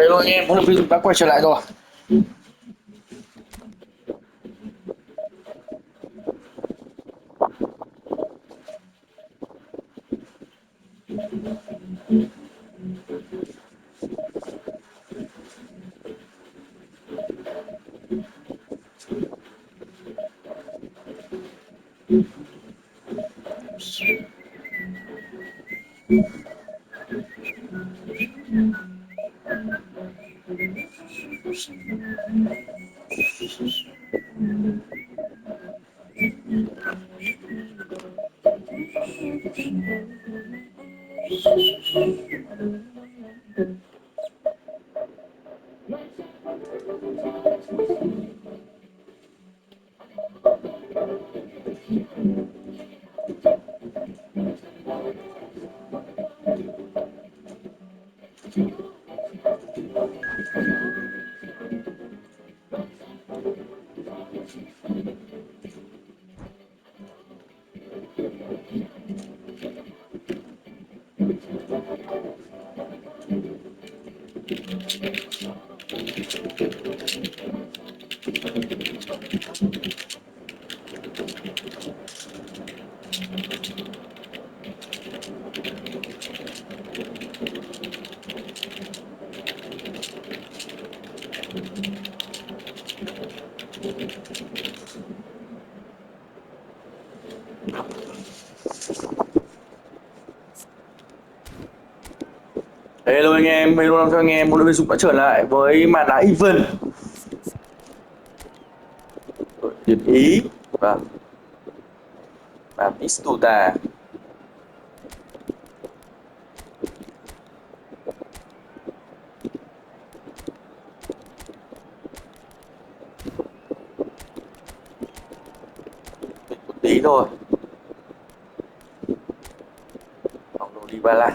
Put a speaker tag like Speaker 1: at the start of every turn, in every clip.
Speaker 1: Hello anh em, huấn luyện viên Dũng đã quay trở lại rồi. Hello anh em, hello cho anh em, huấn luyện viên Dũng đã trở lại với màn đá even. Điểm Ý và Istuta. Một tí thôi. Paulo Dybala.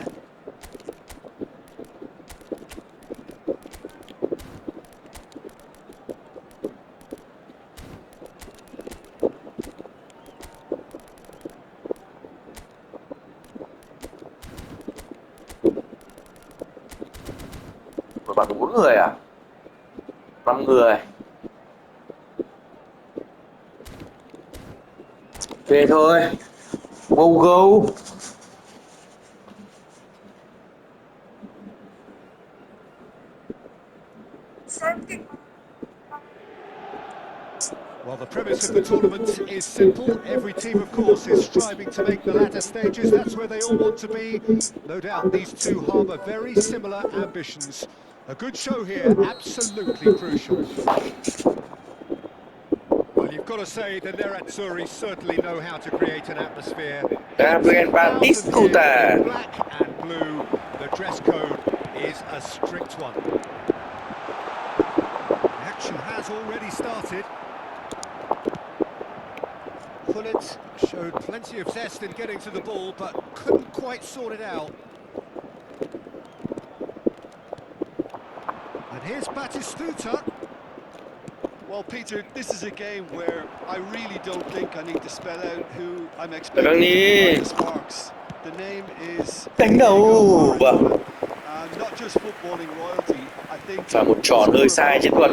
Speaker 1: Một bạn 4 người à? 5 người. Về thôi. Go go.
Speaker 2: Well, the premise of the tournament is simple. Every team, of course, is striving to make the latter stages. That's where they all want to be. No doubt these two harbour very similar ambitions. A good show here, absolutely crucial. Well, you've got to say the Nerazzurri certainly know how to create an atmosphere.
Speaker 1: Gabriel
Speaker 2: 80,000 here
Speaker 1: Batistuta.
Speaker 2: in black and blue. The dress code is a strict one. The action has already started. Gullit showed plenty of zest in getting to the ball, but couldn't quite sort it out. And here's Batistuta.
Speaker 3: Well, Peter, this is a game where I really don't think I need to spell out who I'm expecting to provide the sparks. The name is
Speaker 1: Đánh đầu. Vâng.
Speaker 3: Not just footballing royalty. I think
Speaker 1: Và một tròn hơi sai chiến thuật.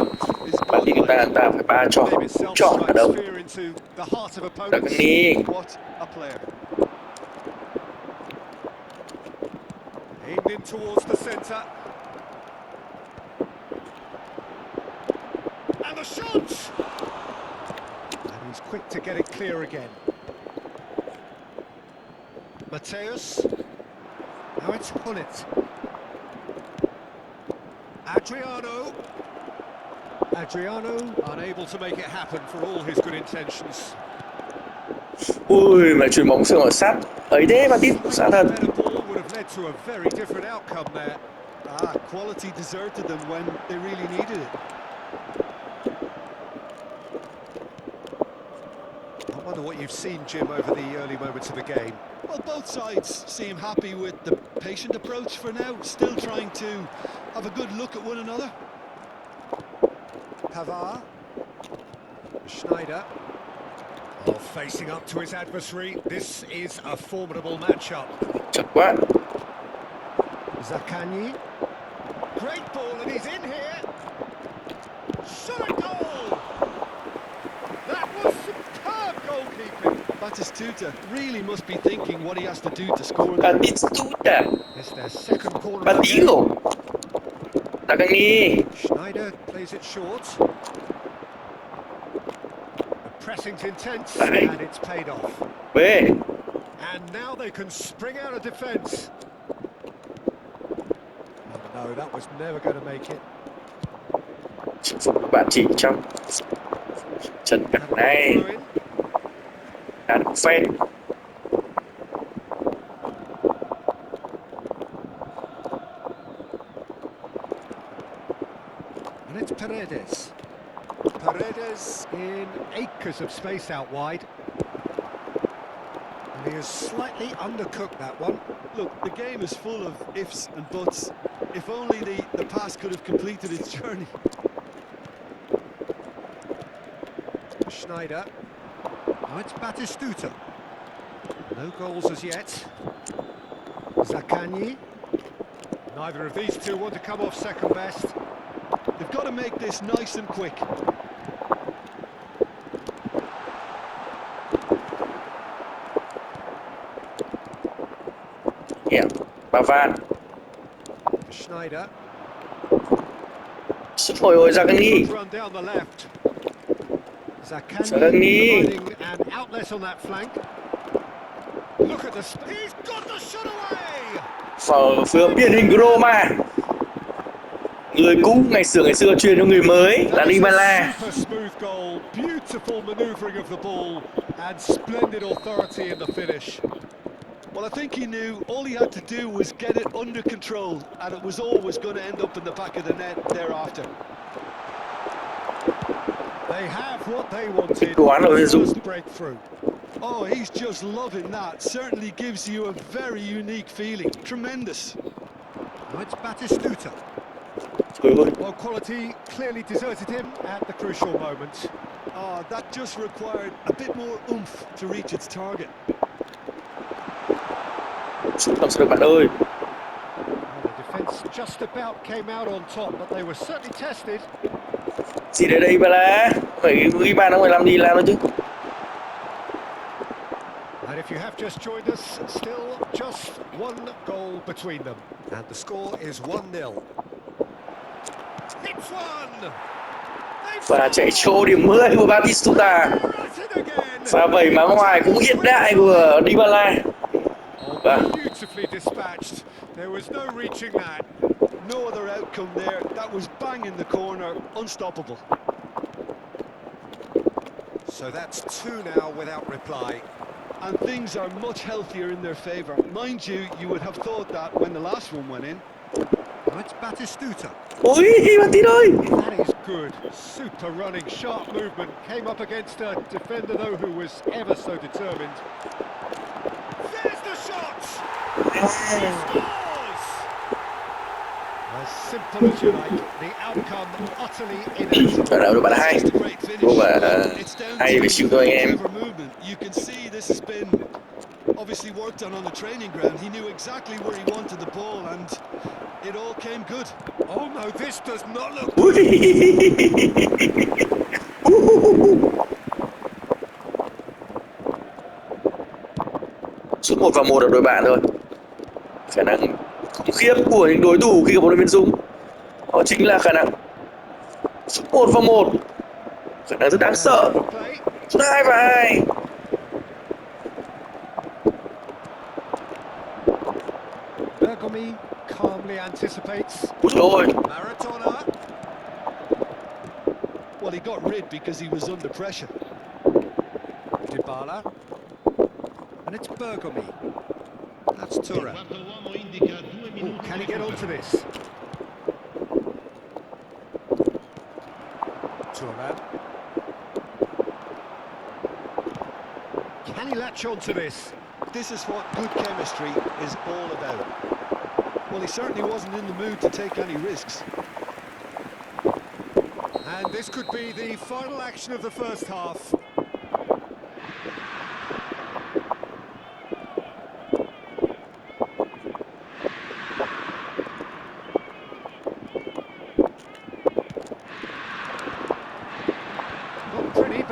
Speaker 1: Bản tin người ta phải 3 tròn. Tròn ở đâu?
Speaker 3: What a player.
Speaker 2: Aimed in towards the centre. And the shot! And he's quick to get it clear again. Mateus. Now it's Gullit. Adriano unable to make it happen for all his good intentions.
Speaker 1: Ui, mà chuyền bóng sườn ở sát ấy thế mà tít sát thật.
Speaker 2: Would have led to a very different outcome there.
Speaker 3: Quality deserted them when they really needed it.
Speaker 2: I wonder what you've seen, Jim, over the early moments of the game.
Speaker 3: Well, both sides seem happy with the patient approach for now, still trying to have a good look at one another.
Speaker 2: Pavard. Schneider. Oh, facing up to his adversary. This is a formidable matchup.
Speaker 1: Chật quá.
Speaker 2: Zaccagni. Great ball, and he's in here. Shot a goal! That was superb goalkeeping.
Speaker 3: Batistuta really must be thinking what he has to do to score there.
Speaker 1: Batistuta.
Speaker 2: It's their second corner of the game.
Speaker 1: Batigo. Tagani.
Speaker 2: Schneider plays it short. The pressing's intense,
Speaker 1: Đấy.
Speaker 2: and it's paid off.
Speaker 1: Về.
Speaker 2: And now they can spring out of defence. Oh, no, that was never going to make it.
Speaker 1: Chinh phục các bạn chỉ trong trận
Speaker 2: Had a
Speaker 1: này
Speaker 2: throw in.
Speaker 1: đã được phê.
Speaker 2: And it's Paredes. Paredes in acres of space out wide. And he has slightly undercooked that one.
Speaker 3: Look, the game is full of ifs and buts. If only the pass could have completed its journey.
Speaker 2: Schneider. Now it's Batistuta. No goals as yet. Zaccagni. Neither of these two want to come off second best.
Speaker 3: They've got to make this nice and quick.
Speaker 1: Yeah, Bavan.
Speaker 2: Schneider.
Speaker 1: Sút hồi hồi ra cái nghi.
Speaker 2: Good run down the left. Zaccagni
Speaker 1: Zaccagni.
Speaker 2: providing an outlet on that flank. Look at the... He's got the shot away!
Speaker 1: Phở phượng điển hình của Roma. Người cũ ngày xưa truyền cho người mới là Dybala.
Speaker 2: Super smooth goal, beautiful manoeuvring of the ball, and splendid authority in the finish.
Speaker 3: Well, I think he knew all he had to do was get it under control, and it was always going to end up in the back of the net thereafter.
Speaker 2: They have what they wanted.
Speaker 1: Đồ án ở bên Dũng.
Speaker 2: First breakthrough.
Speaker 3: Oh, he's just loving that. Certainly gives you a very unique feeling. Tremendous.
Speaker 2: Now it's Batistuta.
Speaker 1: Trời ơi.
Speaker 2: Well, quality clearly deserted him at the crucial moment.
Speaker 3: Oh, that just required a bit more oomph to reach its target.
Speaker 1: Sút làm sao được bạn ơi.
Speaker 2: Well, the defence just about came out on top, but they were certainly tested.
Speaker 1: Gì đấy Dybala. Phải ghi bàn nó phải làm gì làm nó chứ.
Speaker 2: And if you have just joined us, still just one goal between them. And the score is 1-0. Hits one!
Speaker 1: Và chạy chỗ điểm 10 của Batistuta. Pha vẩy má ngoài cũng hiện đại của Dybala. Và
Speaker 2: Beautifully dispatched. There was no reaching that.
Speaker 3: No other outcome there. That was bang in the corner, unstoppable.
Speaker 2: So that's two now without reply.
Speaker 3: And things are much healthier in their favour. Mind you, you would have thought that when the last one went in.
Speaker 2: Now it's Batistuta.
Speaker 1: ôi Martin ơi.
Speaker 2: That is good. Super running, sharp movement. Came up against a defender, though, who was ever so determined. There's the shot! He scores! As simple as you like, the outcome utterly inevitable.
Speaker 1: Trận đấu được bạn hay. Đúng là hay về chịu thôi anh em.
Speaker 3: You can see this has been obviously worked on the training ground. He knew exactly where he wanted the ball, and it all came good.
Speaker 2: Oh no, this does not look
Speaker 1: Ui. Sút 1-1 ở đội bạn thôi. Khả năng khủng khiếp của những đối thủ khi gặp huấn luyện viên Dũng. Đó chính là khả năng sút 1-1. Khả năng rất đáng sợ. Sút 2-2.
Speaker 2: Bergomi calmly anticipates.
Speaker 1: Ui ôi.
Speaker 2: Maradona.
Speaker 3: Well, he got rid because he was under pressure.
Speaker 2: Dybala. And it's Bergomi. That's Tura. Ooh, can he get onto this? Tura. Can he latch onto this?
Speaker 3: This is what good chemistry is all about. Well, he certainly wasn't in the mood to take any risks.
Speaker 2: And this could be the final action of the first half.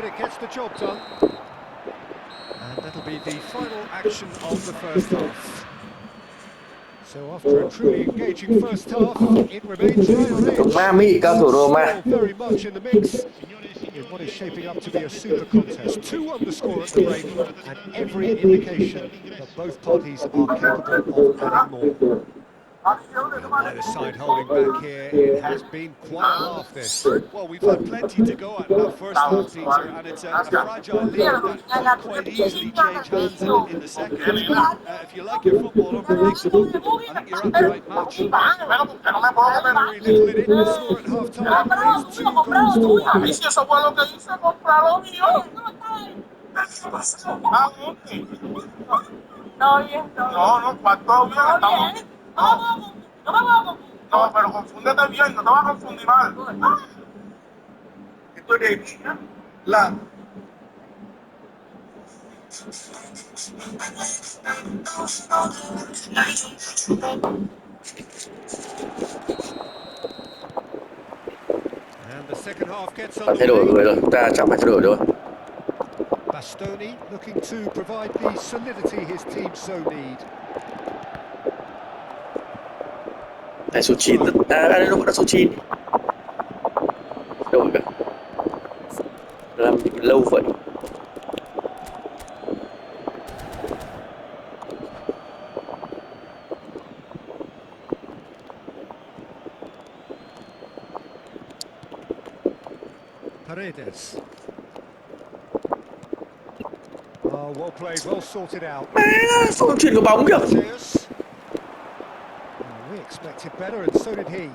Speaker 2: but it gets the job done. And that'll be the final action of the first half. So after a truly engaging first half, it remains high on edge.
Speaker 1: Konami, cao thủ Roma.
Speaker 2: Still very much in the mix in what is shaping up to be a super contest. 2-1 the score at the break, and every indication that both parties are capable of adding more. And neither side holding back here. It has been quite a half, this.
Speaker 3: Well, we've had plenty to go at in that first half, Peter, and it's a fragile lead that could quite easily change hands in the second. If you like your football unpredictable, I think you're at the right match.
Speaker 2: Very little in it. The score at half-time is 2-1.
Speaker 4: No, pero confúndete bien, no te vas a confundir mal. Esto es de niña. La.
Speaker 2: And the second half gets
Speaker 1: Phải thay đổi
Speaker 2: underway.
Speaker 1: người rồi, ta chẳng phải thay đổi rồi.
Speaker 2: Bastoni looking to provide the solidity his team so need.
Speaker 1: Này số 9, đây nó vẫn là số 9. Đâu rồi cả. Làm gì mà lâu vậy.
Speaker 2: Paredes. Oh, well played, well sorted out.
Speaker 1: Không chuyển cái bóng kìa.
Speaker 2: Mateus. We expected better, and so did he.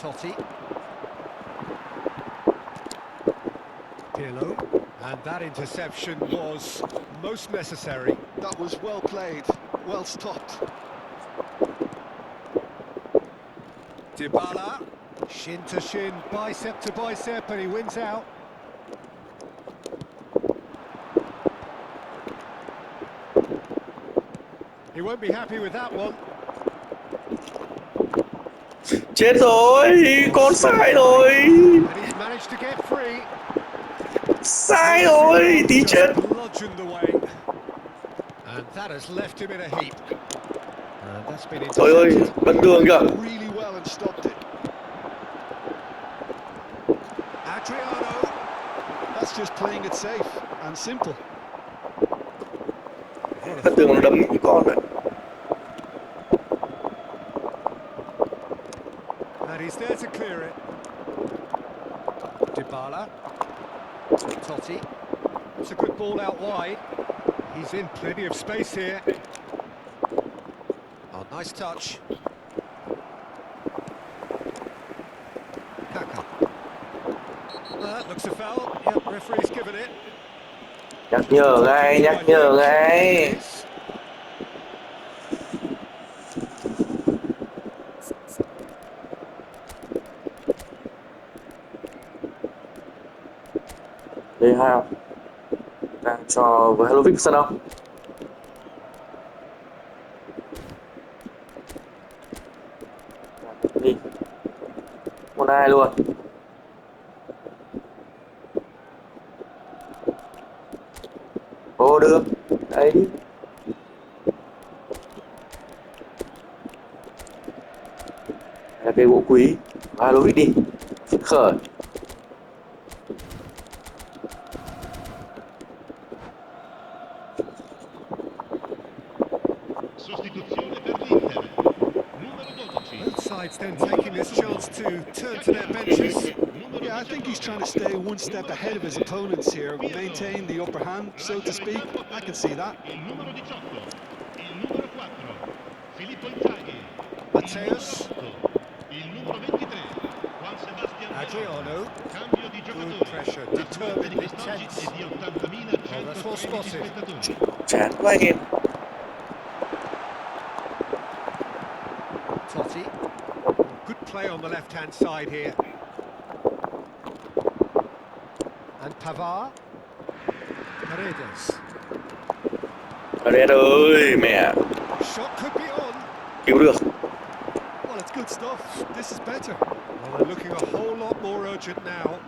Speaker 2: Totti. Pirlo. And that interception was most necessary.
Speaker 3: That was well played, well stopped.
Speaker 2: Dybala. Shin to shin, bicep to bicep, and he wins out. He won't be happy with that one.
Speaker 1: Chết rồi, con sai rồi.
Speaker 2: And he's managed to get free.
Speaker 1: Sai rồi, tí chết.
Speaker 2: Bludgeoned away. And that has left him in a heap. And that's been
Speaker 1: Trời ơi,
Speaker 2: intercepted.
Speaker 1: bất tường kìa.
Speaker 3: Really well and stopped it.
Speaker 2: Adriano.
Speaker 3: That's just playing it safe and simple.
Speaker 1: Bất tường nó đấm cái con này.
Speaker 2: And he's there to clear it. Dybala. Totti. It's a good ball out wide. He's in plenty of space here. Oh, nice touch. Kaka. That looks a foul. Yep, referee's given it.
Speaker 1: Nhắc nhở ngay, nhắc nhở ngay. Đây hai đang cho với Hello Vixen không? Đi 1-2 luôn. Ô được, đấy đi. Là cây gỗ quý. Hello Vix đi. Phấn khởi.
Speaker 2: Both sides then taking this chance to turn to their benches.
Speaker 3: Yeah, I think he's trying to stay one step ahead of his opponents here, maintain the upper hand, so to speak. I can see that.
Speaker 2: Mateus. Adriano. Good pressure, determined, intense. Oh, that's well spotted.
Speaker 1: Chán quá anh em.
Speaker 2: Totti. Good play on the left-hand side here. And Pavard. Paredes.
Speaker 1: Paredes ơi, mẹ.
Speaker 2: Shot could be on.
Speaker 1: Cứu được.
Speaker 3: Well, it's good
Speaker 2: good stuff. This is better. Well, they're looking a whole lot more urgent now.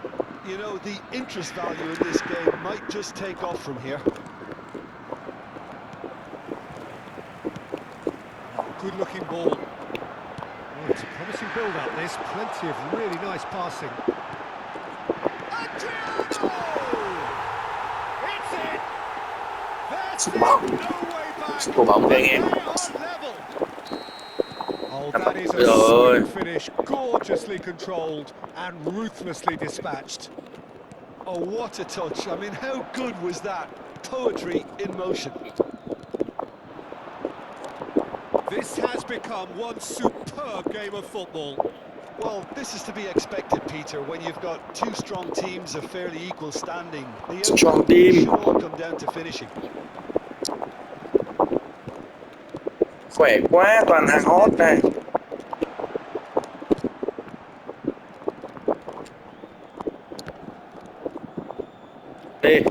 Speaker 3: You know, the interest value in this game might just take off from here.
Speaker 2: Good looking ball. Oh, it's a promising build-up, this. Plenty of really nice passing. Adriano! It's in! That's it! No way back!
Speaker 1: Sút bóng kìa anh
Speaker 2: They
Speaker 1: em.
Speaker 2: are level! Oh, that is a
Speaker 1: Rồi.
Speaker 2: stunning finish. Gorgeously controlled and ruthlessly dispatched.
Speaker 3: Oh, what a touch. I mean, how good was that? Poetry in motion.
Speaker 2: This has become one superb game of football.
Speaker 3: Well, this is to be expected, Peter, when you've got two strong teams of fairly equal standing. The
Speaker 1: Strong
Speaker 3: outcome
Speaker 1: team.
Speaker 3: should all come down to finishing.
Speaker 1: Khỏe quá, toàn hàng hot này. Đi.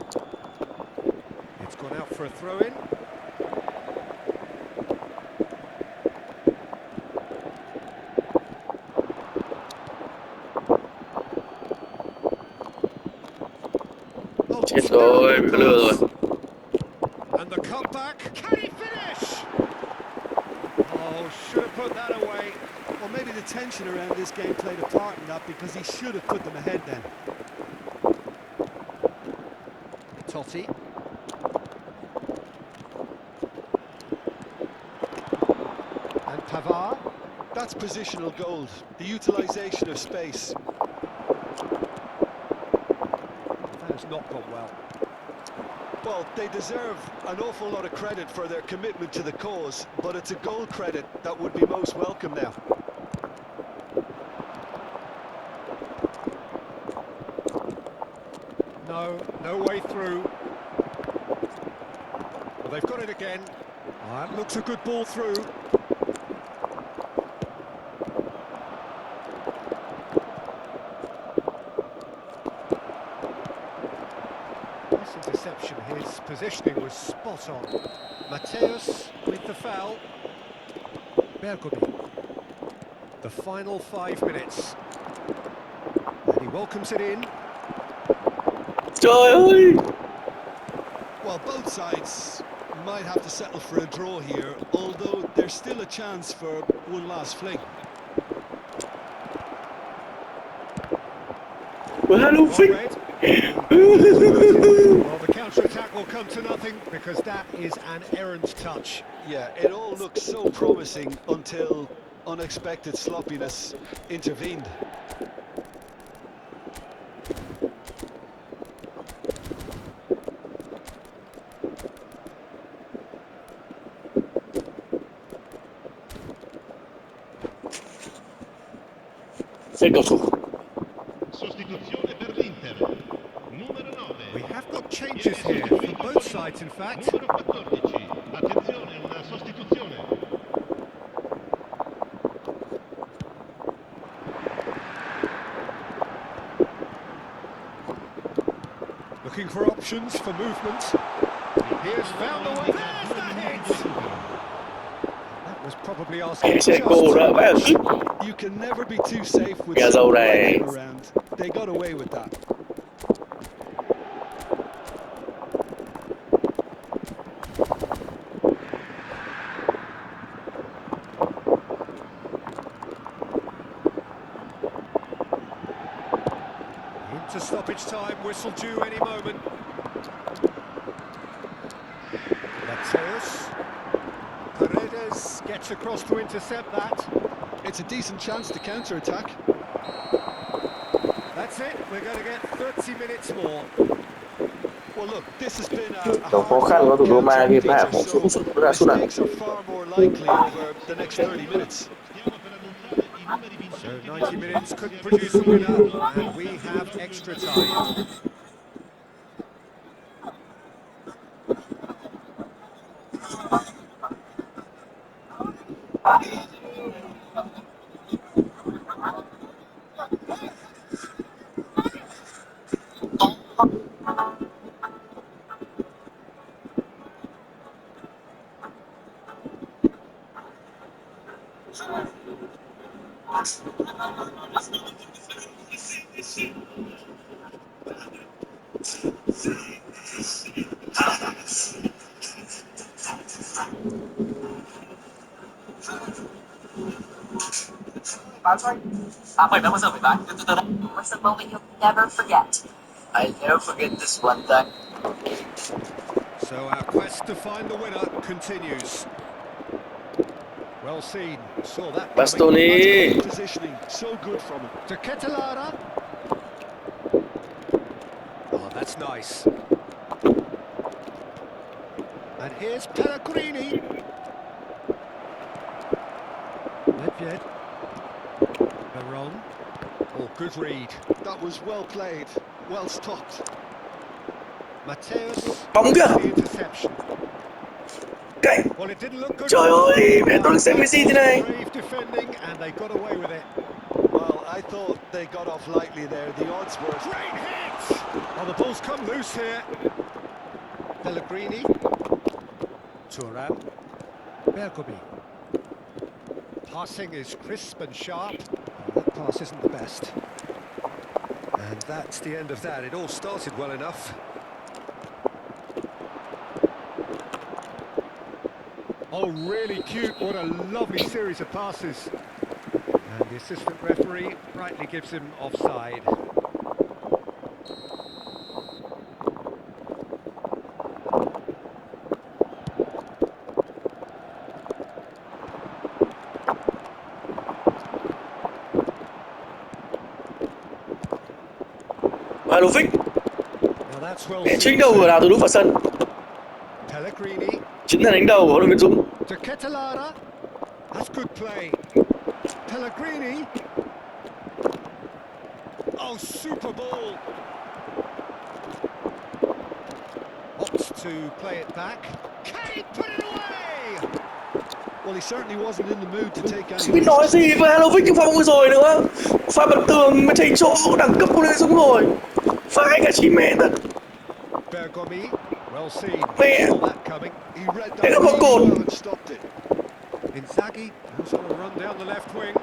Speaker 2: It's gone out for a throw-in. Oh,
Speaker 1: Chết rồi, bị lừa rồi.
Speaker 2: and the cutback. Can he finish? Oh, should have put that away.
Speaker 3: Well, maybe the tension around this game played a part in that because he should have put them ahead then.
Speaker 2: Totti. And Pavard.
Speaker 3: That's positional gold, the utilisation of space.
Speaker 2: That has not gone well.
Speaker 3: Well, they deserve an awful lot of credit for their commitment to the cause, but it's a goal credit that would be most welcome now.
Speaker 2: No way through. Well, they've got it again. That looks a good ball through. Nice interception. His positioning was spot on. Mateus with the foul. Bergomi. The final 5 minutes. And he welcomes it in.
Speaker 1: Trời ơi.
Speaker 3: Well, both sides might have to settle for a draw here, although there's still a chance for one last fling.
Speaker 1: Hello,
Speaker 2: Well read. Well, the counter-attack will come to nothing because that is an errant touch.
Speaker 3: Yeah, it all looked so promising until unexpected sloppiness intervened.
Speaker 1: Sei cầu thủ.
Speaker 5: Sostituzione per l'Inter. Numero 9.
Speaker 2: We have got changes here from both sides, in fact.
Speaker 5: Numero 14. Attenzione, una sostituzione.
Speaker 2: Looking for options for movement. He has found the way. There's the hit! That was probably asking
Speaker 1: Sẽ
Speaker 2: just
Speaker 1: cô
Speaker 2: too
Speaker 1: đó bác
Speaker 2: much.
Speaker 3: You can never be too safe with
Speaker 1: Gà dầu
Speaker 3: someone
Speaker 1: này.
Speaker 3: like him around. They got away with that.
Speaker 2: Into stoppage time, whistle due any moment. Mateus. Paredes gets across to intercept that.
Speaker 3: It's a decent chance to counter-attack.
Speaker 2: That's it, we're going to get 30 minutes more.
Speaker 3: Well, look, this has been a
Speaker 1: Nó khó khăn quá, tụi Roma game này
Speaker 3: hard-fought
Speaker 1: không
Speaker 3: counter,
Speaker 1: sút ra sút nào.
Speaker 3: mistakes are far more likely over the next 30 minutes.
Speaker 5: Stiamo per annunciare i numeri
Speaker 2: So
Speaker 5: vincitori.
Speaker 2: 90 minutes could produce a winner, and we have extra time.
Speaker 6: What's a moment you'll never forget? I never forget this one time.
Speaker 2: So our quest to find the winner continues. Well seen, saw that coming.
Speaker 1: Bastoni.
Speaker 3: That's great positioning, so good from him.
Speaker 2: To Ketelara. Oh, that's nice. And here's Pellegrini. Nedved. Veron. Oh, good read.
Speaker 3: That was well played, well stopped.
Speaker 2: Mateus.
Speaker 1: Bóng kìa.
Speaker 2: The interception.
Speaker 1: Cạnh.
Speaker 2: Well, it didn't look good.
Speaker 1: Trời ơi, mẹ tôi xem Messi thế này.
Speaker 2: Brave defending, and they got away with it.
Speaker 3: Well, I thought they got off lightly there. The odds were...
Speaker 2: Great hit! Oh, the ball's come loose here. Pellegrini. Thuram. Bergomi. Passing is crisp and sharp. Oh, that pass isn't the best. And that's the end of that. It all started well enough. Oh, really cute. What a lovely series of passes. And the assistant referee rightly gives him offside.
Speaker 1: Alovic.
Speaker 2: Now that's well
Speaker 1: Mẹ
Speaker 2: seen.
Speaker 1: chính đầu vừa nào từ lúc vào sân.
Speaker 2: Pellegrini
Speaker 1: Chính là đánh đầu của huấn luyện viên Dũng.
Speaker 2: to Ketelara. That's good play. Pellegrini. Oh, super ball. Opts to play it back. Can he put it away?
Speaker 3: Well, he certainly wasn't in the mood to take
Speaker 1: Không
Speaker 3: any
Speaker 1: biết nói
Speaker 3: risks.
Speaker 1: gì với Alovic trong pha vừa rồi nữa. Pha bật tường mà thấy chỗ đẳng cấp của huấn luyện viên Dũng rồi. Phải cả chị mẹ thật.
Speaker 2: Bergomi. Well seen.
Speaker 1: Mẹ.
Speaker 2: Saw that coming.
Speaker 3: He read
Speaker 1: Thế
Speaker 3: that
Speaker 1: là một
Speaker 3: really
Speaker 1: cột.
Speaker 3: well and stopped it.
Speaker 2: Inzaghi who's going to run down the left wing.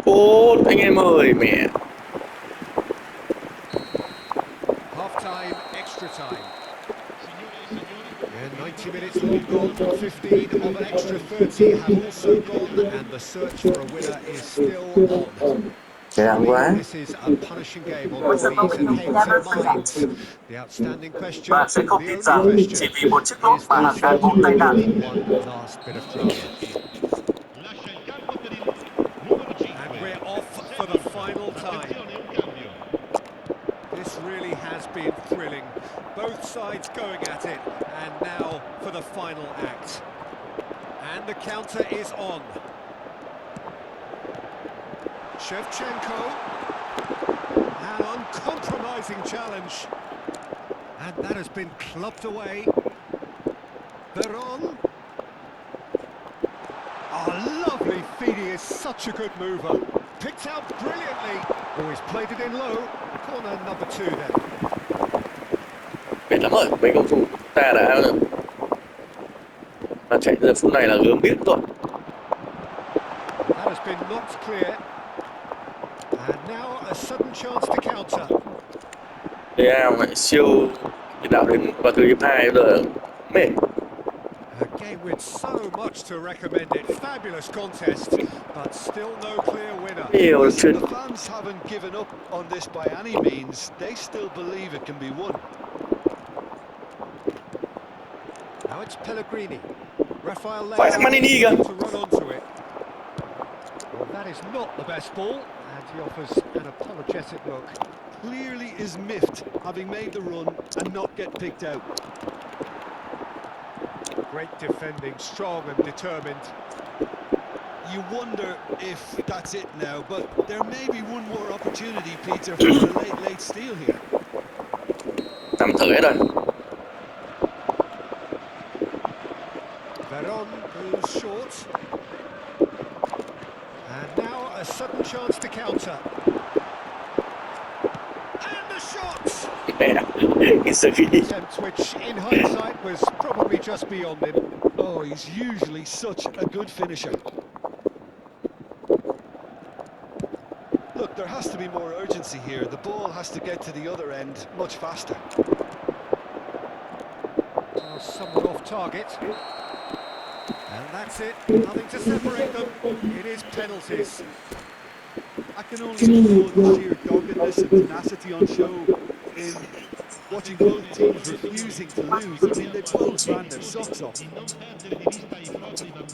Speaker 1: Cột anh em ơi mẹ.
Speaker 2: Half-time, extra time. And 90 minutes long gone, 15 of an extra 30 have also gone, and the search for a winner is still on.
Speaker 1: Chán quá.
Speaker 2: This is a punishing game on bodies and heads and minds. The outstanding question,
Speaker 6: Bạn sẽ
Speaker 2: the
Speaker 6: không
Speaker 2: only
Speaker 6: tin rằng chỉ
Speaker 2: question,
Speaker 6: vì một chiếc lốp
Speaker 2: is
Speaker 6: mà
Speaker 2: this
Speaker 6: toàn bộ tai nạn.
Speaker 2: one last bit of drama.
Speaker 5: Lascia il campo per il numero 5.
Speaker 2: And we're off for the final time.
Speaker 5: Attenzione, un cambio.
Speaker 2: This really has been thrilling. Both sides going at it, and now for the final act. And the counter is on. Shevchenko. An uncompromising challenge. And that has been clubbed away. Veron. Oh, lovely feed. He is such a good mover. Picked out brilliantly. Oh, he's played it in low. Corner number 2 then.
Speaker 1: Mệt lắm rồi, mấy cầu thủ ta đã chạy giờ phút này là gớm biết rồi.
Speaker 2: That has been knocked clear. And now a sudden chance to counter.
Speaker 1: Real lại siêu tiền đạo đến vào thời hiệp 2 giờ mệt.
Speaker 2: A game with so much to recommend it. Fabulous contest, but still no clear winner.
Speaker 1: Nhiều
Speaker 3: Listen,
Speaker 1: chuyện.
Speaker 3: the fans haven't given up on this by any means. They still believe it can be won.
Speaker 2: Now it's Pellegrini. Rafael
Speaker 1: Phải thằng Manini kìa.
Speaker 2: to run onto it. Well, that is not the best ball, and he offers an apologetic look.
Speaker 3: Clearly is miffed, having made the run and not get picked out.
Speaker 2: Great defending, strong and determined.
Speaker 3: You wonder if that's it now, but there may be one more opportunity, Peter, for a late steal here.
Speaker 1: Nằm thở hết rồi.
Speaker 2: Veron goes short. And now a sudden chance to counter. And the shot!
Speaker 1: Mẹ, Inzaghi.
Speaker 2: Attempt which, in hindsight, was probably just beyond him.
Speaker 3: Oh, he's usually such a good finisher.
Speaker 2: Look, there has to be more urgency here. The ball has to get to the other end much faster.
Speaker 3: Well, somewhat off target. And that's it. Nothing to separate them. It is penalties.
Speaker 5: I can only applaud the sheer doggedness and tenacity on show in watching both teams refusing to lose. I mean, they both ran their socks off.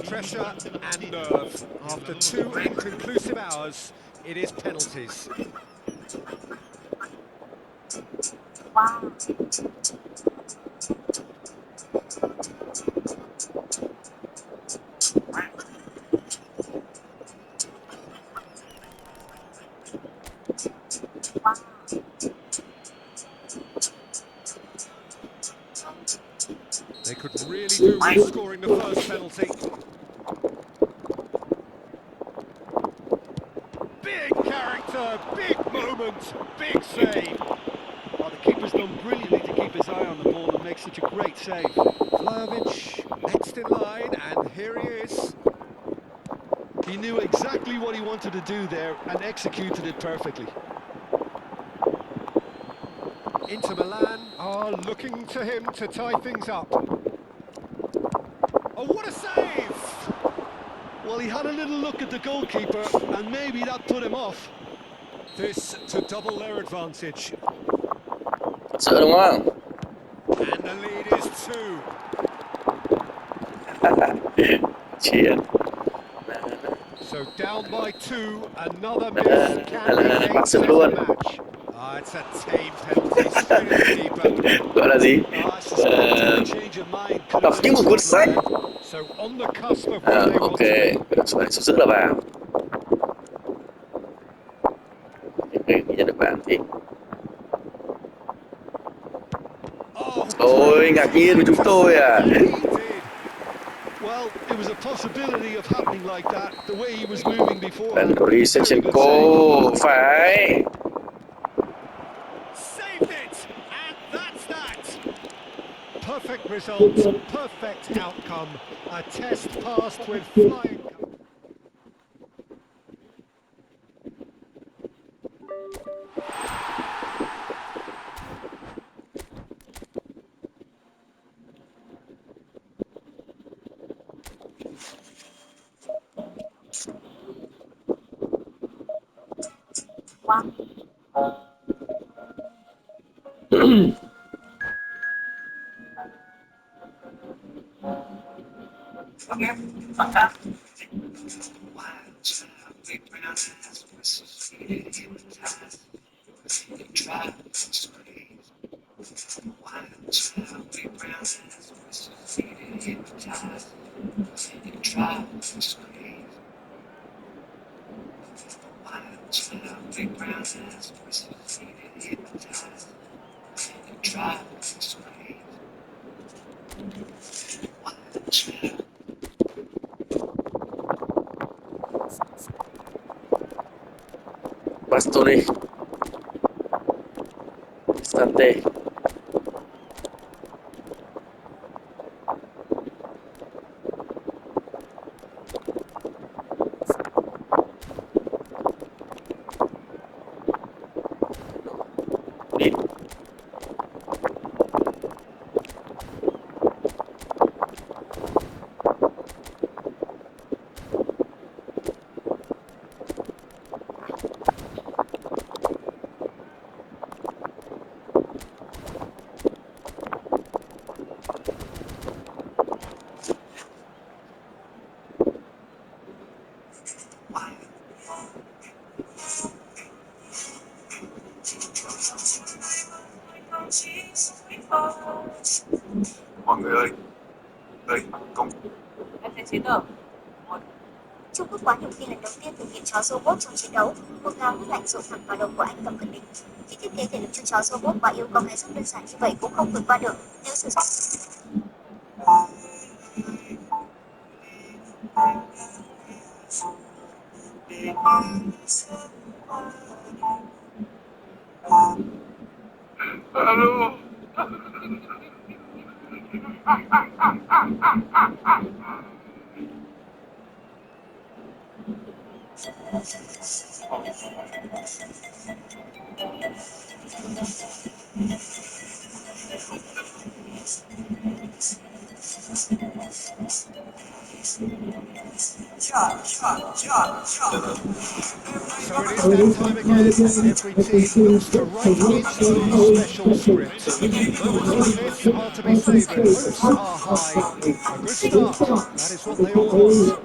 Speaker 3: Pressure and nerve. After 2 inconclusive hours, it is penalties.
Speaker 6: Wow.
Speaker 3: They could really do with scoring the first penalty. Big character, big moment, big save.
Speaker 5: Oh, the keeper's done brilliantly to keep his eye on the ball and make such a great save.
Speaker 3: Vlahovic next in line, and here he is.
Speaker 5: He knew exactly what he wanted to do there and executed it perfectly.
Speaker 3: Inter Milan are looking to him to tie things up. Oh, what a save!
Speaker 5: Well, he had a little look at the goalkeeper and maybe that put him off.
Speaker 3: This to double their advantage.
Speaker 1: Sợ đúng không?
Speaker 3: And the lead is 2.
Speaker 1: Chiến.
Speaker 3: So down by 2, another miss can be
Speaker 1: Bắt
Speaker 3: eight
Speaker 1: sượt
Speaker 3: set
Speaker 1: luôn.
Speaker 3: the match. Ah, it's a tame penalty, straight at the keeper.
Speaker 1: Gọi là gì?
Speaker 5: I suspect a change of mind could
Speaker 1: Đọc
Speaker 5: have
Speaker 1: như
Speaker 5: been
Speaker 1: một
Speaker 5: his
Speaker 1: cuốn
Speaker 5: problem
Speaker 1: sách.
Speaker 5: then.
Speaker 3: So on the cusp of where they
Speaker 1: Ok,
Speaker 3: want to be.
Speaker 1: phải số giữ là vào. Khi nhận được bàn thì
Speaker 3: Oh,
Speaker 1: ôi ngạc nhiên với chúng tôi à.
Speaker 3: and he did.
Speaker 5: Well, it was a possibility of happening like that, the way he was moving beforehand.
Speaker 1: Andriy
Speaker 5: Very good save.
Speaker 1: Shevchenko phải.
Speaker 3: Saved it, and that's that. Perfect result, perfect outcome. A test passed with flying colours.
Speaker 6: Wow. Okay.
Speaker 1: Bastoni. Stante. Đi.
Speaker 4: Mọi người ơi, công
Speaker 6: Em thấy chiến được. Trung Quốc quá nhiều khi lần đầu tiên thực hiện chó robot trong chiến đấu, một ngao nước lạnh rội thẳng vào đầu của anh cầm cận địch. Khi thiết kế thể lực cho chó robot và yêu cầu hệ rất đơn giản như vậy cũng không vượt qua được nếu sử dụng.
Speaker 4: alo.
Speaker 2: So it is that time again, and every team looks to write into special script. Moments like this are to be savoured, hopes are high. A good start, that is what they all want.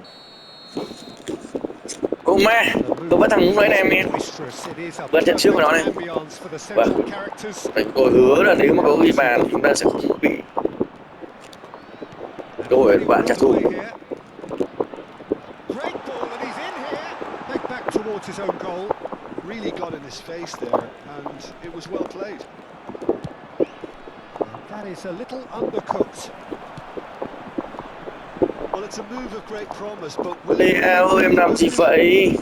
Speaker 1: Cô ma,
Speaker 2: The
Speaker 1: tôi bắt thằng
Speaker 2: movement
Speaker 1: lúc nãy này
Speaker 2: is
Speaker 1: em.
Speaker 2: boisterous. It is a
Speaker 1: Lần trận trước của nó
Speaker 2: perfect
Speaker 1: này.
Speaker 2: ambience for the
Speaker 1: Vâng.
Speaker 2: central characters.
Speaker 1: Tôi hứa là nếu mà có ghi bàn chúng ta sẽ không bị
Speaker 2: And
Speaker 1: cơ hội
Speaker 2: already
Speaker 1: của bạn
Speaker 2: we're
Speaker 1: trả thù.
Speaker 2: underway here. Great ball, and he's in here. Peg back towards his own goal.
Speaker 3: Really got in his face there, and it was well played.
Speaker 2: And that is a little undercooked.
Speaker 3: Well, it's a move of great promise, but will
Speaker 1: Lê
Speaker 3: it
Speaker 1: ơi,
Speaker 3: prove
Speaker 1: em làm gì
Speaker 3: effective?
Speaker 1: vậy?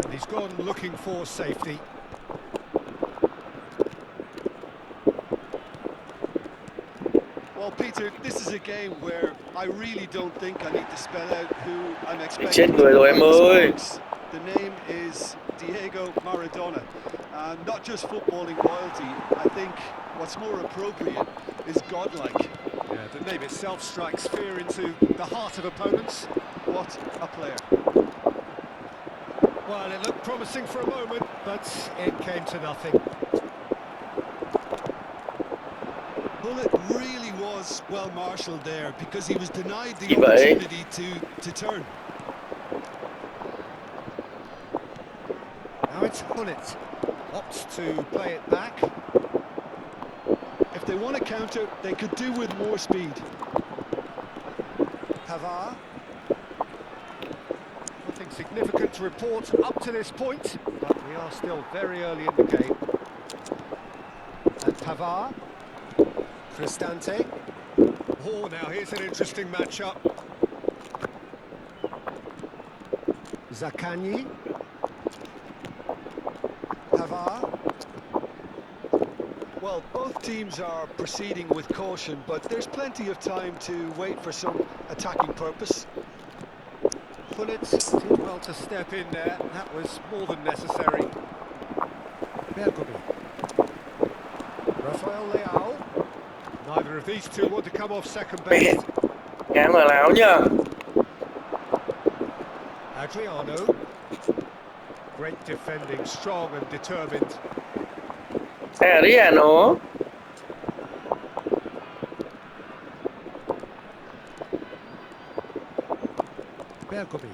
Speaker 2: And he's gone looking for safety.
Speaker 3: Well, Peter, this is a game where I really don't think I need to spell out who I'm
Speaker 1: Chết
Speaker 3: expecting
Speaker 1: người
Speaker 3: to
Speaker 1: rồi em
Speaker 3: find the
Speaker 1: ơi.
Speaker 3: sparks. The name is Diego Maradona. And not just footballing royalty, I think what's more appropriate is godlike.
Speaker 2: Yeah, the name itself strikes fear into the heart of opponents.
Speaker 3: What a player.
Speaker 2: Well, it looked promising for a moment, but it came to nothing.
Speaker 3: Well, it really was well marshalled there because he was denied
Speaker 1: Gì
Speaker 3: the
Speaker 1: vậy?
Speaker 3: opportunity to turn.
Speaker 2: Now it's Hullet. Opts to play it back.
Speaker 3: If they want to counter, they could do with more speed.
Speaker 2: Pavard. Nothing significant to report up to this point, but we are still very early in the game. And Pavard. Cristante. Oh, now here's an interesting matchup. Zaccagni. Pavard.
Speaker 3: Well, both teams are proceeding with caution, but there's plenty of time to wait for some attacking purpose.
Speaker 2: Hullet did well to step in there. That was more than necessary. Bergomi. Rafael Leao. Neither of these two want to come off second
Speaker 1: Mẹ,
Speaker 2: best.
Speaker 1: ngán mà láo nhờ.
Speaker 2: Adriano. Great defending, strong and determined.
Speaker 1: Adriano.
Speaker 2: Bergomi.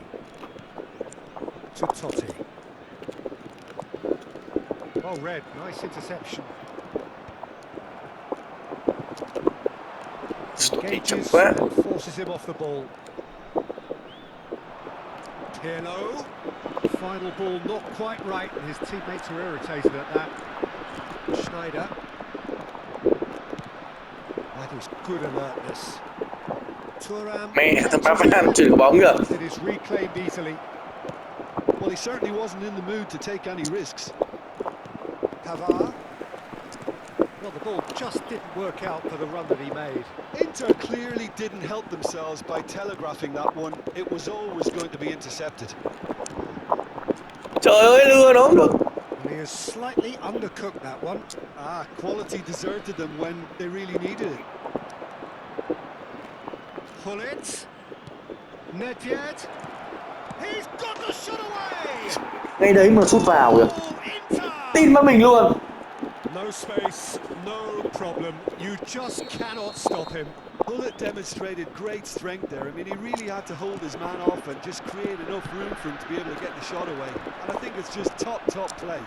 Speaker 2: To Totti. Well read, nice interception. Engages
Speaker 1: quá.
Speaker 2: and forces him off the ball. Pirlo. Final ball not quite right, and his teammates are irritated at that. Schneider. That is good alertness. Thuram.
Speaker 1: Mẹ, thằng Pavard chửi bóng kìa.
Speaker 2: It is reclaimed easily.
Speaker 3: Well, he certainly wasn't in the mood to take any risks.
Speaker 2: Pavard. Well, the ball just didn't work out for the run that he made.
Speaker 3: Inter clearly didn't help themselves by telegraphing that one. It was always going to be intercepted.
Speaker 1: Trời ơi, lừa nó không được.
Speaker 2: And he has slightly undercooked that one.
Speaker 3: Ah, quality deserted them when they really needed it.
Speaker 2: Hullet. Nedved. He's got the shot away!
Speaker 1: Ngay đấy mà sút vào kìa.
Speaker 2: Goal, Inter!
Speaker 1: Tin vào mình luôn.
Speaker 2: No space, no problem. You just cannot stop him.
Speaker 3: Bullet demonstrated great strength there. I mean, he really had to hold his man off and just create enough room for him to be able to get the shot away. And I think it's just top play.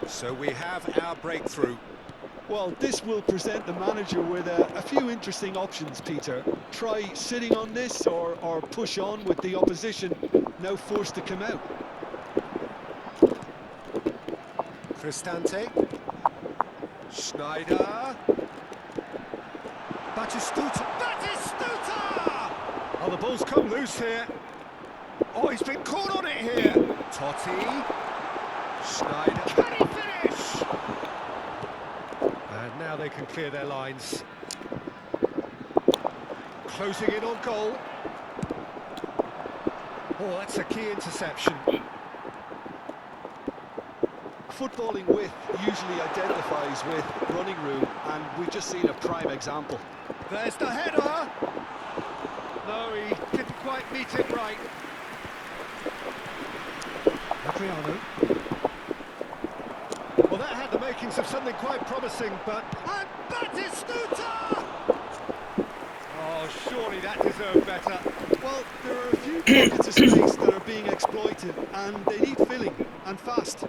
Speaker 2: So we have our breakthrough.
Speaker 3: Well, this will present the manager with a few interesting options, Peter. Try sitting on this or push on with the opposition now forced to come out.
Speaker 2: Cristante. Schneider. Batistuta. Oh, the ball's come loose here. Oh, he's been caught on it here. Totti. Schneider. Can he finish? And now they can clear their lines. Closing in on goal. Oh, that's a key interception.
Speaker 3: Footballing width usually identifies with running room, and we've just seen a prime example.
Speaker 2: There's the header. No, he didn't quite meet it right. Adriano. Well, that had the makings of something quite promising, but... And Batistuta! Oh, surely that deserved better.
Speaker 3: Well, there are a few pockets of space that are being exploited, and they need filling, and fast.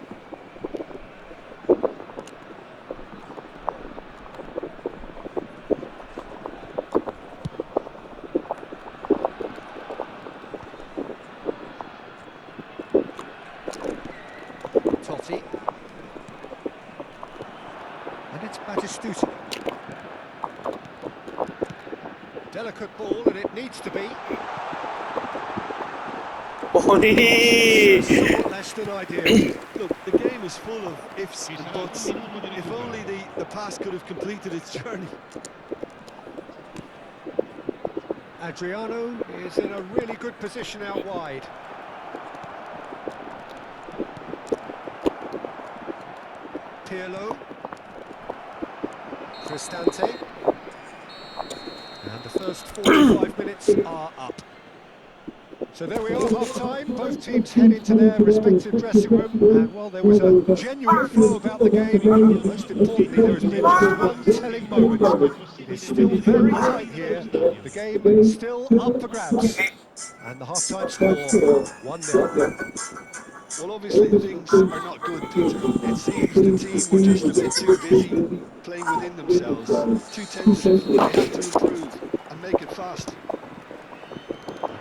Speaker 2: Totti. And it's Batistuta. Delicate ball, and it needs to be.
Speaker 1: Ôi.
Speaker 2: Somewhat less than ideal.
Speaker 3: Look, the game is full of ifs and buts. If only the pass could have completed its journey.
Speaker 2: Adriano is in a really good position out wide. Pirlo. Cristante. And the first 45 minutes are up. So there we are, half-time. Both teams head into their respective dressing room. And while there was a genuine flow about the game, most importantly, there has been just one telling moment. It is still very tight here. The game is still up for grabs. And the half-time score, 1-0.
Speaker 3: Well, obviously things are not good, Peter. It seems the team were just a bit too busy playing within themselves, too tentative. They have to improve and make it fast.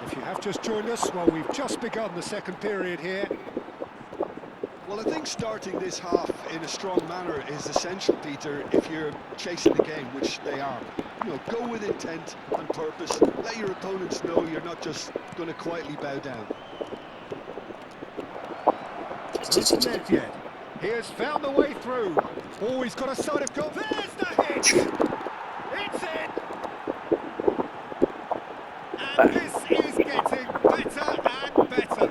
Speaker 2: If you have just joined us, well, we've just begun the second period here.
Speaker 3: Well, I think starting this half in a strong manner is essential, Peter, if you're chasing the game, which they are. You know, go with intent and purpose. Let your opponents know you're not just going to quietly bow down.
Speaker 2: Not led yet. He has found the way through. Oh, he's got a side of goal. There's the hit! It's in! And this is getting better and better.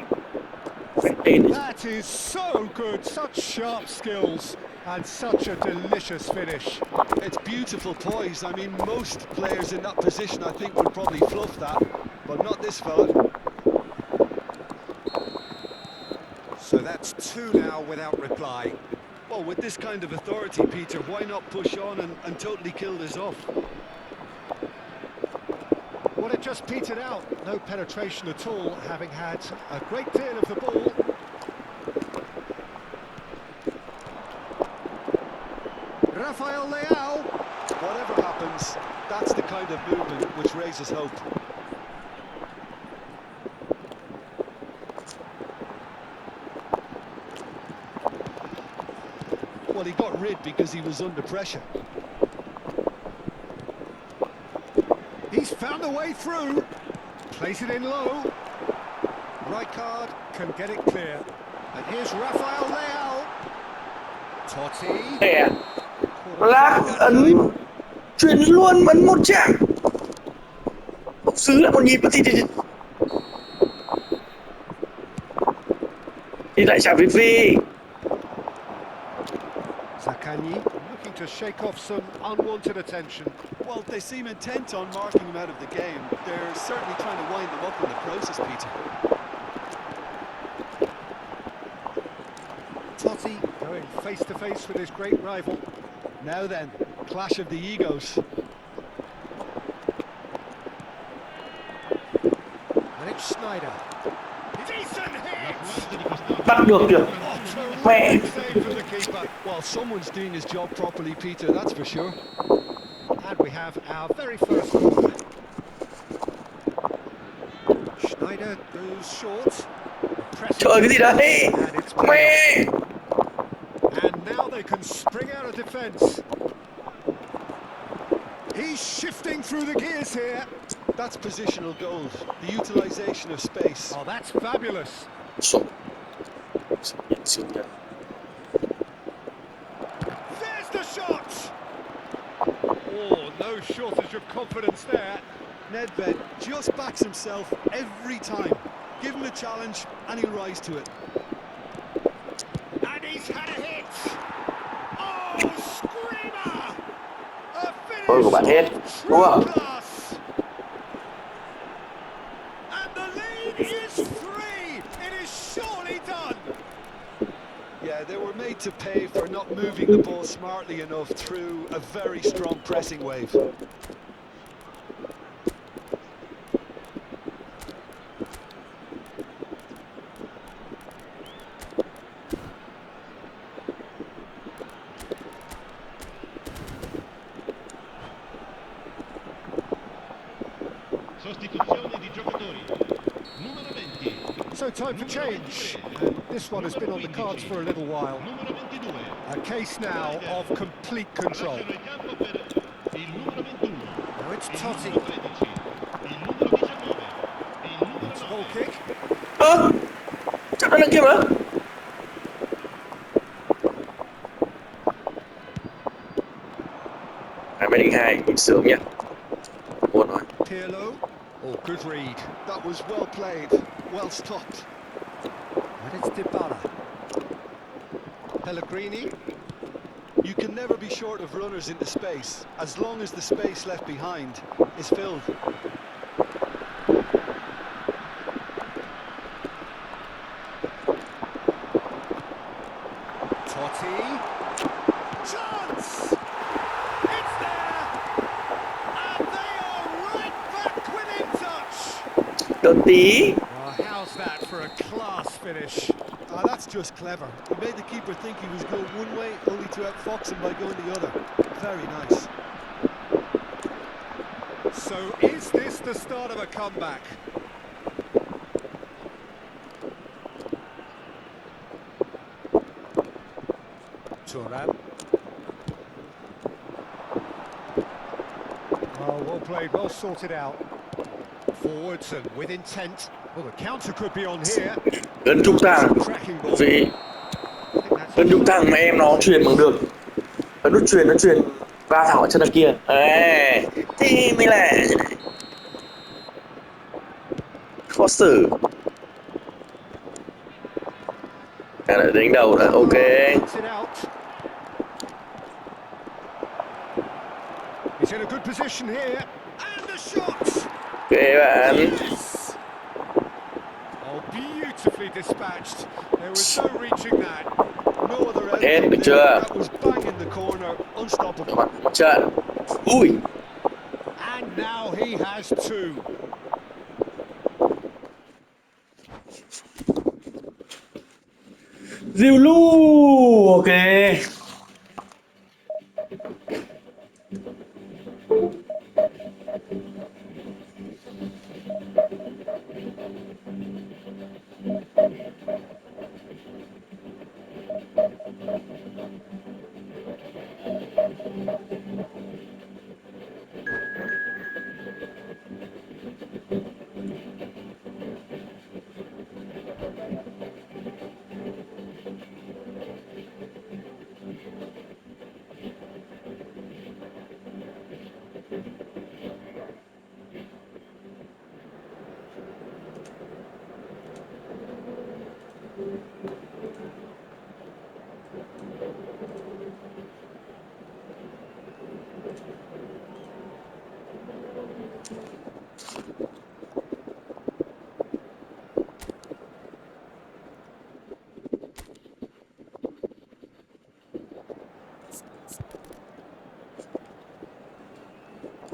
Speaker 2: That is so good, such sharp skills and such a delicious finish.
Speaker 3: It's beautiful poise. I mean, most players in that position, I think, would probably fluff that, but not this fella.
Speaker 2: So that's two now without reply.
Speaker 3: Well, with this kind of authority, Peter, why not push on and totally kill this off?
Speaker 2: Well, it just petered out. No penetration at all, having had a great deal of the ball. Rafael Leao.
Speaker 3: Whatever happens, that's the kind of movement which raises hope. Well, he got rid because he was under pressure.
Speaker 2: He's found a way through. Plays it in low. Right card can get it clear. And here's Rafael Leao. Totti.
Speaker 1: Nè, lát ấn chuyển luôn, ấn một chạm. Bốc xứ lại một nhịp nữa thì lại trả về phi.
Speaker 2: Zaccagni looking to shake off some unwanted attention.
Speaker 3: Well, they seem intent on marking him out of the game. They're certainly trying to wind him up in the process, Peter.
Speaker 2: Totti going face to face with his great rival.
Speaker 3: Now then, clash of the egos.
Speaker 2: And it's Schneider. Decent hit!
Speaker 1: Bắt được kìa. Mẹ.
Speaker 2: Save from the keeper.
Speaker 3: Well, someone's doing his job properly, Peter, that's for sure.
Speaker 2: And we have our very first corner. Schneider goes short.
Speaker 1: Trời cái gì đấy?
Speaker 2: And it's
Speaker 1: Mẹ.
Speaker 2: And now they can spring out of defence. He's shifting through the gears here. That's positional gold, the utilisation of space.
Speaker 5: Oh, that's fabulous.
Speaker 1: Sổ. Siêu nhân.
Speaker 5: There's the shot! Oh, no shortage of confidence there.
Speaker 2: Nedved just backs himself every time. Give him a challenge and he'll rise to it.
Speaker 5: And he's had a hit! Oh, screamer! A
Speaker 1: Thôi của bạn hết.
Speaker 5: finish of
Speaker 1: Đúng
Speaker 5: true
Speaker 1: không?
Speaker 5: class! And the lead is 3! It is surely done!
Speaker 2: Yeah, they were made to pay for not moving the ball smartly enough through a very strong pressing wave.
Speaker 7: Sostituzione di giocatori. Numero 20.
Speaker 5: So time for change, and this one has been on the cards for a little while.
Speaker 7: Numero 22.
Speaker 5: A case now of complete control.
Speaker 7: Lasciano il campo per il numero 21.
Speaker 5: Now it's
Speaker 7: Il
Speaker 5: Totti.
Speaker 7: numero 13. Il numero 19. Il numero
Speaker 5: It's a
Speaker 7: 9.
Speaker 5: goal kick.
Speaker 1: Ơ, chắc nó đằng kia mà. Hai mấy đánh hai, nhìn sướng nhỉ. Buồn rồi.
Speaker 2: Pirlo. Oh, good read. That was well played, well stopped.
Speaker 5: And it's Dybala.
Speaker 2: Pellegrini. You can never be short of runners into space, as long as the space left behind is filled.
Speaker 5: Totti. Chance! It's there! And they are right back within touch!
Speaker 1: Đợt tí.
Speaker 5: Oh, how's that for a class finish?
Speaker 2: Ah, that's just clever. He made the keeper think he was going one way, only to outfox him by going the other. Very nice.
Speaker 5: So is this the start of a comeback? Thuram. Oh, well played, well sorted out. Forwards and with intent. Well, the counter could be on here.
Speaker 1: Gần chục thằng.
Speaker 5: Cracking ball.
Speaker 1: Vì
Speaker 5: I think that's
Speaker 1: gần chục thằng mà em nó truyền bằng được. Ấn nút truyền nó truyền va thẳng vào chân đằng kia. À, thế mới là thế này. Khó xử. Cái này đánh đầu là ok.
Speaker 5: Gets it out. He's in a good position here. And the shot!
Speaker 1: Ok bạn.
Speaker 5: Yes! Oh, beautifully dispatched. There was no reaching that.
Speaker 2: No other outcome
Speaker 1: Hết được
Speaker 2: there.
Speaker 1: chưa?
Speaker 2: That was bang in the corner, unstoppable.
Speaker 1: Mặt trận. Ui.
Speaker 5: And now he has 2.
Speaker 1: Diêu lu. Ok.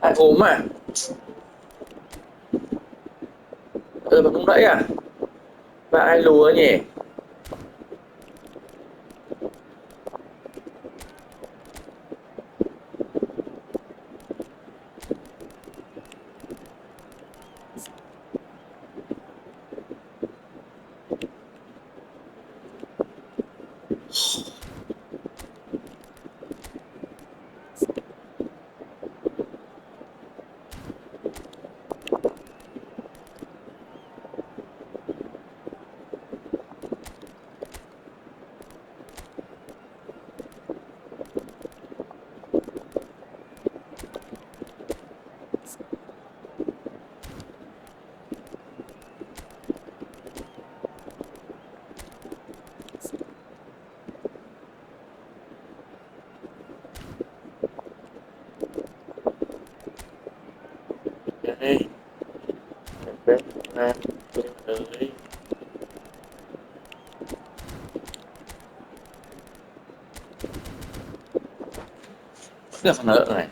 Speaker 1: Ai ốm à? Vẫn không đẩy à? Và ai lúa nhỉ? Đây. Đấy. Vẫn là phần nợ này.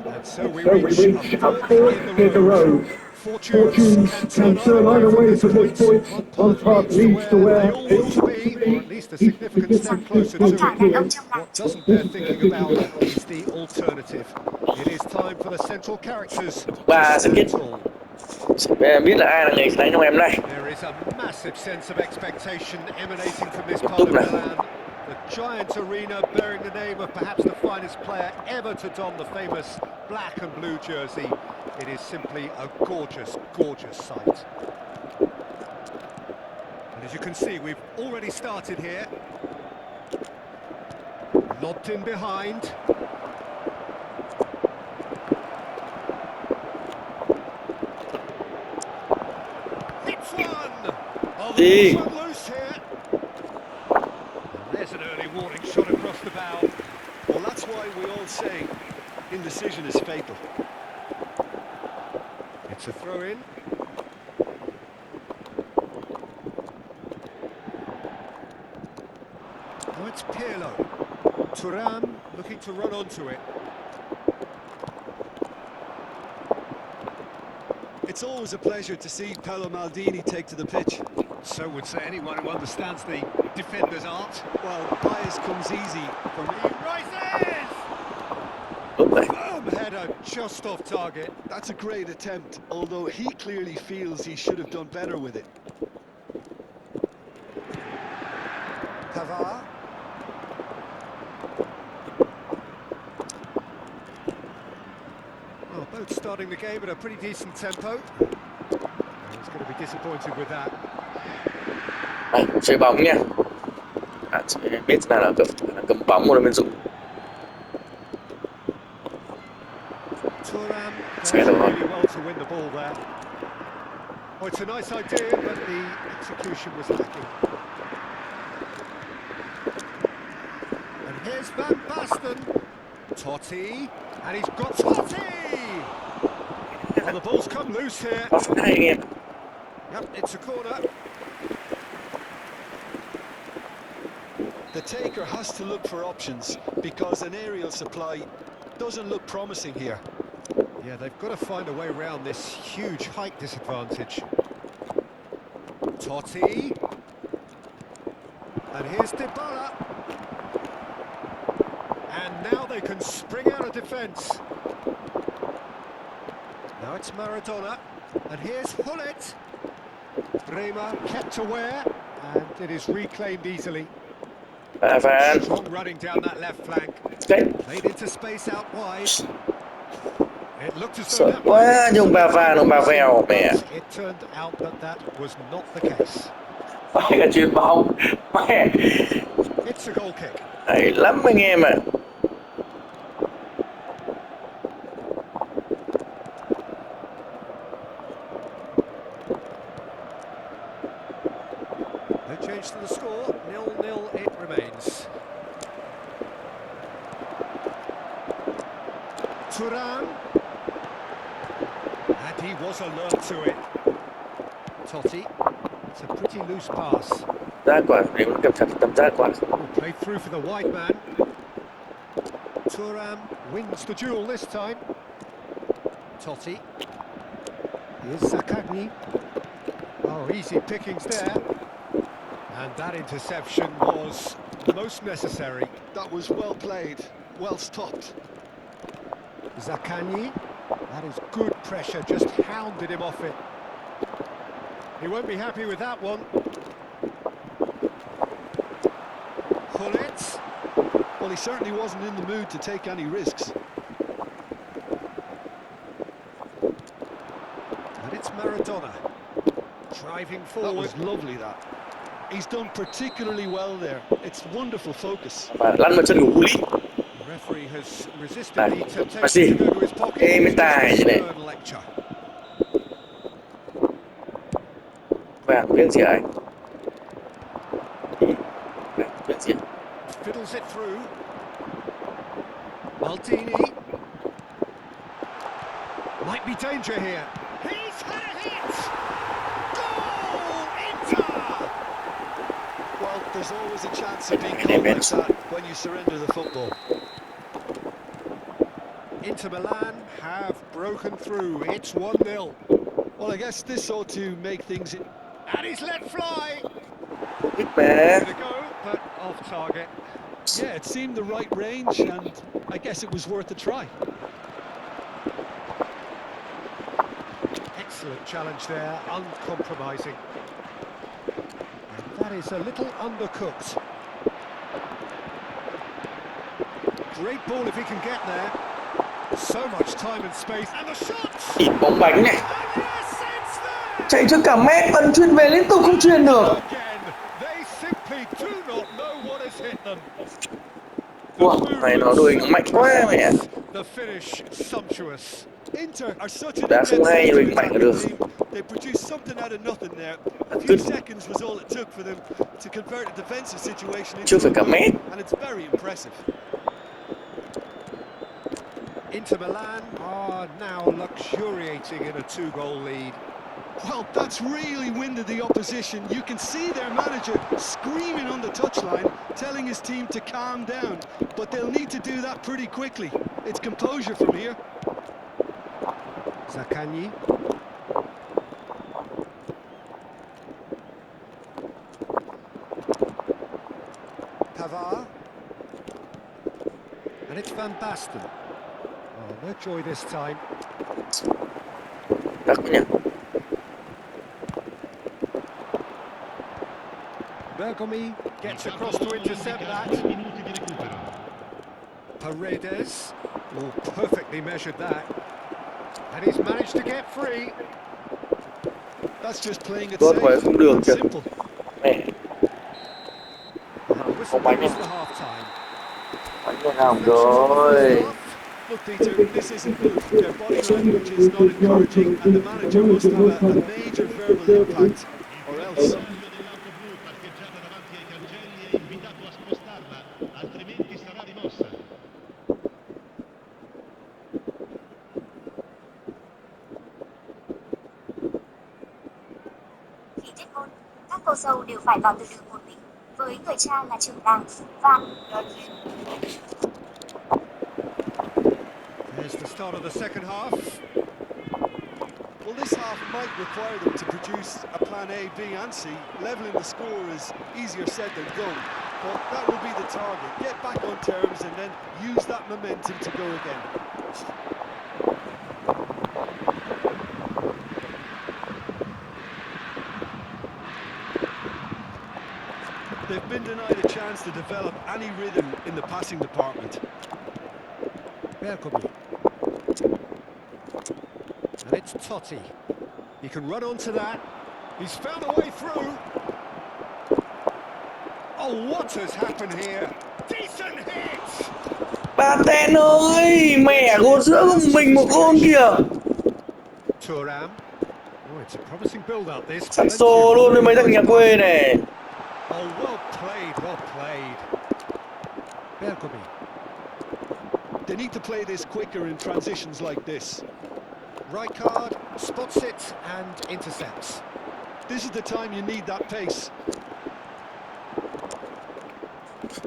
Speaker 2: And so we reach a fourth in the row. Fortunes can turn either way from this point. One path leads to where they all want to be, or at least a significant step closer to it. What doesn't bear thinking about is the alternative. It is time for the central characters to stand tall.
Speaker 1: Biết là ai là người đánh trong em đây.
Speaker 2: There is a massive sense of expectation emanating from this part of Milan. The giant arena bearing the name of perhaps the finest player ever to don the famous black and blue jersey. It is simply a gorgeous, gorgeous sight. And as you can see, we've already started here. Lobbed in behind. Hits one! Oh, the ball's run loose here. There's an early warning shot across the bow.
Speaker 5: Well, that's why we all say indecision is fatal.
Speaker 2: It's a throw-in. Now it's Pirlo. Thuram looking to run onto it.
Speaker 5: It's always a pleasure to see Paolo Maldini take to the pitch.
Speaker 2: So would say anyone who understands the defender's art.
Speaker 5: Well, bias comes easy for me.
Speaker 2: Rises!
Speaker 1: Okay.
Speaker 2: Boom! Header just off target.
Speaker 5: That's a great attempt, although he clearly feels he should have done better with it.
Speaker 2: Pavard. Well, both starting the game at a pretty decent tempo. He's going to be disappointed with that.
Speaker 1: Đây, chơi bóng nha. Sẽ biết là cầm bóng một bên dũng.
Speaker 2: Thuram does really well to win the ball there. Oh, it's a nice idea, but the execution was lacking. And here's Van Basten. Totti, and he's got Totti! Well, the ball's come loose here. Yep, it's a corner.
Speaker 5: The taker has to look for options because an aerial supply doesn't look promising here.
Speaker 2: Yeah, they've got to find a way around this huge height disadvantage. Totti. And here's Dybala. And now they can spring out of defence. Now it's Maradona. And here's Hullet. Bremer kept aware. And it is reclaimed easily. Strong running down that left flank. Played into space out wide. It looked as though that it turned out that that was not the case. It's a goal kick.
Speaker 1: Hay lắm anh em ạ.
Speaker 2: No change to the score, 0-0 it remains. Thuram. And he was alert to it. Totti. It's a pretty loose pass.
Speaker 1: Ra quả, để cầm chặt tầm ra quả.
Speaker 2: Played through for the wide man. Thuram wins the duel this time. Totti. Here's Zaccagni. Oh, easy pickings there. And that interception was most necessary.
Speaker 5: That was well played, well stopped.
Speaker 2: Zaccagni. That is good pressure, just hounded him off it. He won't be happy with that one. Hullet.
Speaker 5: Well, he certainly wasn't in the mood to take any risks.
Speaker 2: And it's Maradona. Driving forward.
Speaker 5: That was lovely, that. He's done particularly well there. It's wonderful focus.
Speaker 1: Lăn vào chân của Gullit.
Speaker 2: The referee has resisted the temptation to go to his pocket.
Speaker 1: Mới tài như này. Bạn biết gì ấy?
Speaker 2: pulls it through. Maldini. Might be danger here. He's had a hit! Goal! Inter!
Speaker 5: Well, there's always a chance of being caught like that when you surrender the football.
Speaker 2: Inter Milan have broken through. It's 1-0.
Speaker 5: Well, I guess this ought to make things...
Speaker 2: And he's let fly.
Speaker 1: Ít bé.
Speaker 2: Gonna go, but off target.
Speaker 5: Yeah, it seemed the right range, and I guess it was worth a try.
Speaker 2: Excellent challenge there, uncompromising. And that is a little undercooked. Great ball if he can get there. So much time and space, and the shots!
Speaker 1: Ít bóng bánh này.
Speaker 2: And yes, it's there!
Speaker 1: Chạy cho cả mét, ấn chuyền về liên tục không chuyền được.
Speaker 2: Again, they simply do not know what has hit them.
Speaker 1: Wow, này nó đuổi nó mạnh quá mẹ.
Speaker 2: The finish sumptuous.
Speaker 5: Inter are such an
Speaker 1: Đá không hay đuổi mạnh
Speaker 5: attacking
Speaker 1: được.
Speaker 5: team. They produced something out of nothing there. A few
Speaker 1: Good.
Speaker 5: seconds was all it took for them to convert a defensive situation
Speaker 1: Chưa
Speaker 5: into
Speaker 1: phải
Speaker 5: a
Speaker 1: cả
Speaker 5: goal,
Speaker 1: mét.
Speaker 5: and it's very impressive.
Speaker 2: Inter Milan are now luxuriating in a 2-goal lead.
Speaker 5: Well, that's really winded the opposition. You can see their manager screaming on the touchline, telling his team to calm down. But they'll need to do that pretty quickly. It's composure from here.
Speaker 2: Zaccagni. Pavard. And it's Van Basten. Oh, no joy this time.
Speaker 1: Đắt nhỉ.
Speaker 2: Bergomi gets across to intercept that.
Speaker 7: Minuti di recupero.
Speaker 2: Paredes. Oh, perfectly measured that. And he's managed to get free.
Speaker 5: That's just playing it
Speaker 1: Tốt
Speaker 5: safe
Speaker 1: quá, không được
Speaker 5: and
Speaker 1: kìa.
Speaker 5: simple.
Speaker 1: Mẹ,
Speaker 2: And the whistle
Speaker 1: bóng bánh
Speaker 2: goes
Speaker 1: này.
Speaker 2: for half-time.
Speaker 1: Bánh này hỏng rồi.
Speaker 5: Look, Peter, this isn't good. Their body language is not encouraging, and the manager must have a major verbal impact, or else.
Speaker 7: Dell'auto blu parcheggiata davanti ai cancelli è invitato a spostarla, altrimenti sarà rimossa.
Speaker 6: Khi kết hôn, các cô dâu đều phải vào từ đường một mình, với người cha là trưởng làng và
Speaker 2: There's the start of the second half.
Speaker 5: Well, this half might require them to produce a plan A, B and C. Levelling the score is easier said than done, but that will be the target. Get back on terms and then use that momentum to go again. They've been denied a chance to develop any rhythm in the passing department.
Speaker 2: Bergomi. And it's Totti. He can run onto that. He's found a way through. Oh, what has happened here? Decent hit!
Speaker 1: Ba ten ơi, mẹ gôn giữa cùng mình một gôn kìa.
Speaker 2: Thuram. Oh, it's a promising build-up this.
Speaker 1: Sắp xô luôn với mấy thằng nhà quê này.
Speaker 2: Oh, well played, well played. Bergomi.
Speaker 5: They need to play this quicker in transitions like this.
Speaker 2: Rijkaard spots it and intercepts.
Speaker 5: This is the time you need that pace.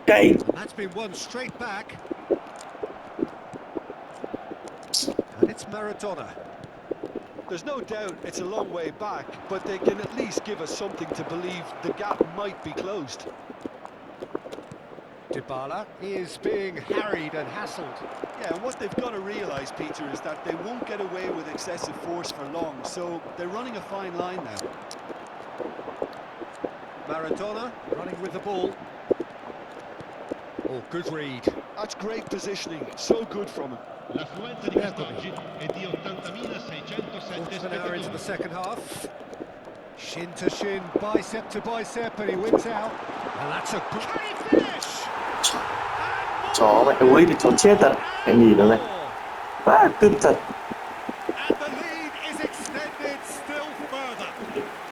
Speaker 1: Cay.
Speaker 2: And that's been won straight back. And it's Maradona.
Speaker 5: There's no doubt it's a long way back, but they can at least give us something to believe the gap might be closed.
Speaker 2: Dybala is being harried and hassled.
Speaker 5: Yeah, and what they've got to realise, Peter, is that they won't get away with excessive force for long, so they're running a fine line now.
Speaker 2: Maradona running with the ball. Oh, good read.
Speaker 5: That's great positioning, so good from him.
Speaker 7: L'affluenza di quest'oggi è di 80.607
Speaker 2: Quarter of an hour into the
Speaker 7: spettatori.
Speaker 2: second half. Shin to shin, bicep to bicep, and he wins out. And that's a great finish!
Speaker 1: Chó mẹ ui thì chó chết thật. Cái nhìn nó này. Quá cực thật.